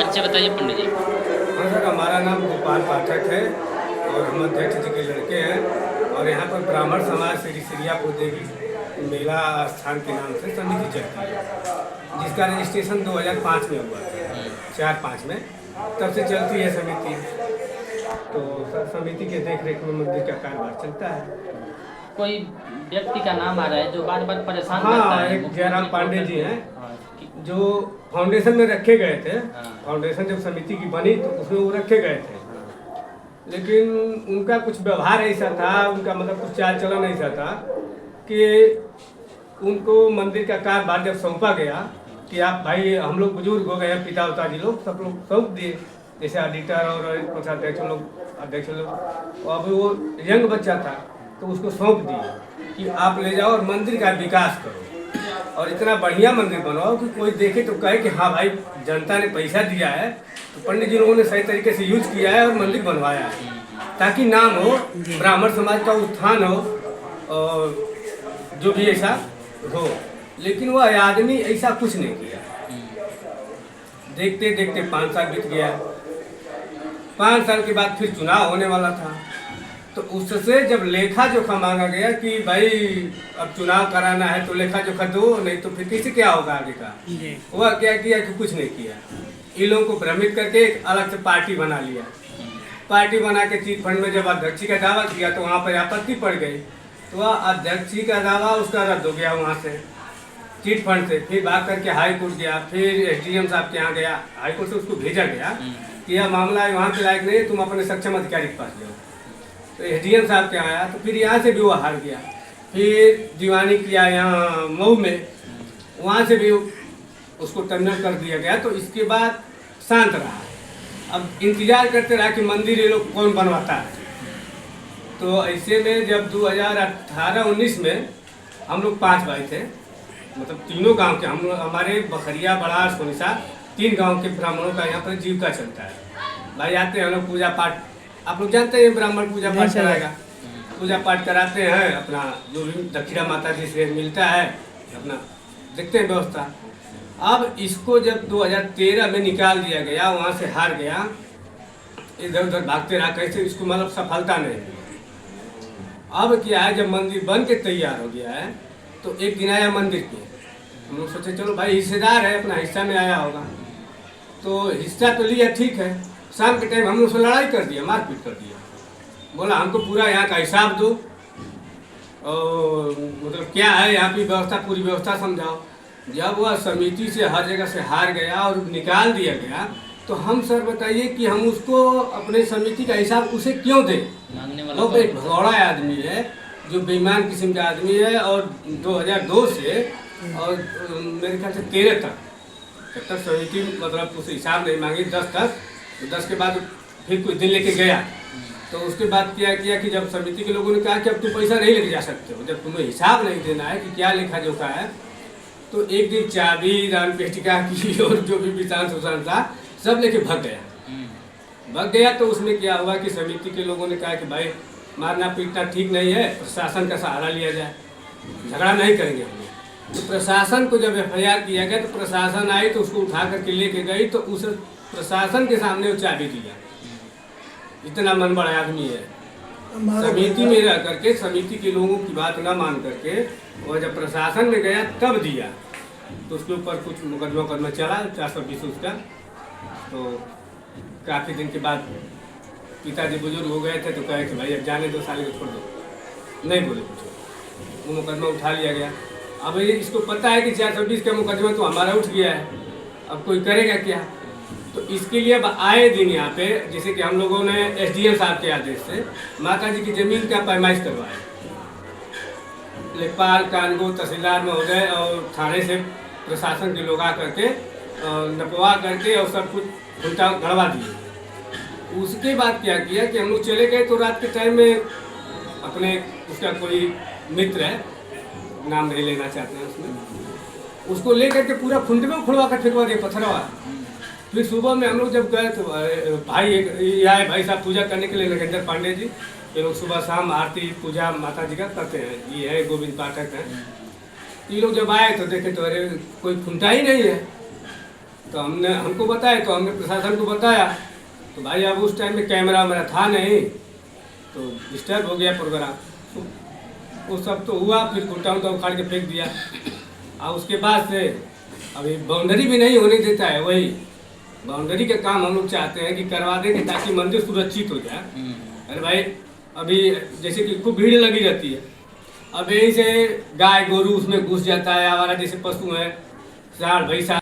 परिचय बताइए पंडित जी। हाँ सर, हमारा नाम गोपाल पाठक है और हम अध्यक्ष जी के लड़के हैं और यहाँ पर ब्राह्मण समाज श्री श्रीयापुर देवी मेला स्थान के नाम से समिति चलती है, जिसका रजिस्ट्रेशन 2005 में हुआ था, 4-5 में। तब से चलती है समिति। तो सर, समिति के देख रेख में मंदिर का कारोबार चलता है। कोई व्यक्ति का नाम आ रहा है जो बार बार परेशान करता हाँ, है। एक जयराम पांडे जी हैं हाँ, जो फाउंडेशन में रखे गए थे। हाँ। फाउंडेशन जब समिति की बनी तो उसमें वो रखे गए थे, लेकिन उनका कुछ व्यवहार ऐसा था, उनका मतलब कुछ चाल चलन ऐसा था कि उनको मंदिर का कारोबार जब सौंपा गया कि आप भाई, हम लोग बुजुर्ग हो गए हैं, पिता उताजी लोग सब लोग सौंप दिए, जैसे ऑडिटर और कोषाध्यक्ष लोग, अध्यक्ष लोग। अब वो यंग बच्चा था तो उसको सौंप दिए कि आप ले जाओ और मंदिर का विकास करो और इतना बढ़िया मंदिर बनाओ कि कोई देखे तो कहे कि हाँ भाई, जनता ने पैसा दिया है तो पंडित जी लोगों ने सही तरीके से यूज किया है और मंदिर बनवाया है, ताकि नाम हो, ब्राह्मण समाज का उत्थान हो और जो भी ऐसा हो। लेकिन वह आदमी ऐसा कुछ नहीं किया। देखते देखते 5 साल बीत गया। 5 साल के बाद फिर चुनाव होने वाला था, तो उससे जब लेखा जोखा मांगा गया कि भाई अब चुनाव कराना है तो लेखा जोखा दो, नहीं तो फिर किसी क्या होगा आगे का। वह क्या किया कि कुछ नहीं किया। इन लोगों को भ्रमित करके एक अलग से पार्टी बना लिया। पार्टी बना के चीट फंड में जब अध्यक्ष का दावा किया तो वहाँ पर आपत्ति पड़ गई, तो वह अध्यक्ष का दावा उसका रद्द हो गया वहाँ से, चीट फंड से। फिर भाग करके हाई कोर्ट गया, फिर एसडीएम साहब के यहाँ गया, हाई कोर्ट से उसको भेजा गया कि यह मामला वहाँ के लायक नहीं है, तुम अपने सक्षम अधिकारी के पास ले। तो एसडीएम साहब के आया तो फिर यहाँ से भी वो हार गया। फिर दीवानी किया यहाँ मऊ में, वहाँ से भी उसको टर्मिनल कर दिया गया। तो इसके बाद शांत रहा। अब इंतजार करते रहा कि मंदिर ये लोग कौन बनवाता है। तो ऐसे में जब 2018-19 में हम लोग 5 भाई थे, मतलब तीनों गांव के, हम हमारे बखरिया, बड़ा, सोनिसा, 3 गांव के ब्राह्मणों का यहाँ पर जीविका चलता है। भाई आते हैं हम लोग, पूजा पाठ, आप लोग जानते हैं ब्राह्मण पूजा पाठ कराएगा, पूजा पाठ कराते हैं, अपना जो भी दक्षिणा माता जी से मिलता है अपना देखते हैं व्यवस्था। अब इसको जब 2013 में निकाल दिया गया, वहाँ से हार गया, इधर उधर भागते रहा, कैसे इसको मतलब सफलता नहीं मिली। अब क्या है, जब मंदिर बन के तैयार हो गया है तो एक दिन आया मंदिर पे, हम लोग सोचे चलो भाई हिस्सेदार है, अपना हिस्सा में आया होगा, तो हिस्सा तो लिया, ठीक है। शाम के टाइम हम लोग से लड़ाई कर दिया, मारपीट कर दिया। बोला हमको पूरा यहाँ का हिसाब दो और मतलब क्या है यहाँ की व्यवस्था, पूरी व्यवस्था समझाओ। जब वह समिति से हर जगह से हार गया और निकाल दिया गया, तो हम सर बताइए कि हम उसको अपने समिति का हिसाब उसे क्यों दें? वो एक भगौड़ा आदमी है, जो बेईमान किस्म का आदमी है, और 2002 से और मेरे ख्याल से 13 तक, जब तक समिति मतलब उसे हिसाब नहीं मांगी, 10 तक, तो 10 के बाद फिर कुछ दिन लेके गया। तो उसके बाद क्या किया कि जब समिति के लोगों ने कहा कि अब तुम पैसा नहीं लेके जा सकते हो, जब तुम्हें हिसाब नहीं देना है कि क्या लेखा जोखा है, तो एक दिन चाबी, दान पेटिका की और जो भी विचार सुशान था सब लेके भाग गया। तो उसमें क्या हुआ कि समिति के लोगों ने कहा कि भाई मारना पीटना ठीक नहीं है, प्रशासन का सहारा लिया जाए, झगड़ा नहीं करेंगे हम लोग। तो प्रशासन को जब FIR किया गया तो प्रशासन आई तो उसको उठा करके लेके गई, तो उस प्रशासन के सामने वो चाबी दिया। इतना मन बड़ा आदमी है, समिति में रह करके समिति के लोगों की बात ना मान करके, और जब प्रशासन में गया तब दिया। तो उसके ऊपर कुछ मुकदमा चला 420 उसका। तो काफ़ी दिन के बाद पिताजी बुजुर्ग हो गए थे तो कहे कि भाई अब जाने दो, साले को छोड़ दो, नहीं बोले कुछ, वो मुकदमा उठा लिया गया। अब ये इसको पता है कि 420 का मुकदमा तो हमारा उठ गया है, अब कोई करेगा क्या? तो इसके लिए अब आए दिन यहाँ पे, जैसे कि हम लोगों ने SDM साहब के आदेश से माता जी की जमीन का पैमाइश करवाया। लेखपाल, कानगो, तहसीलदार महोदय और थाने से प्रशासन के लोग आ करके नपवा करके और सब कुछ उल्टा गड़वा दिए। उसके बाद क्या किया कि हम लोग चले गए, तो रात के टाइम में अपने उसका कोई मित्र है, नाम नहीं लेना चाहते हैं उसमें, उसको ले करके पूरा खुंड में उखड़वा कर फेंकवा दिया, पत्थरवा। फिर सुबह में हम लोग जब गए तो भाई आए, भाई साहब पूजा करने के लिए, नगेंद्र पांडे जी, ये लोग सुबह शाम आरती पूजा माता जी का करते हैं, ये है गोविंद पाठक हैं। ये लोग जब आए तो देखे तो अरे कोई खुंटा ही नहीं है। तो हमको बताया, तो हमने प्रशासन को बताया। तो भाई अब उस टाइम में कैमरा मेरा था नहीं, तो डिस्टर्ब हो गया प्रोग्राम। तो वो सब तो हुआ, फिर गुट्टा उट्टा उखाड़ के फेंक दिया। और उसके बाद से अभी बाउंड्री भी नहीं होने देता है। वही बाउंड्री का काम हम लोग चाहते हैं कि करवा देंगे ताकि मंदिर सुरक्षित हो जाए। अरे भाई अभी जैसे कि खूब भीड़ लगी रहती है, अब यहीं से गाय गोरू उसमें घुस जाता है, हमारा जैसे पशु है, साढ़ भैंसा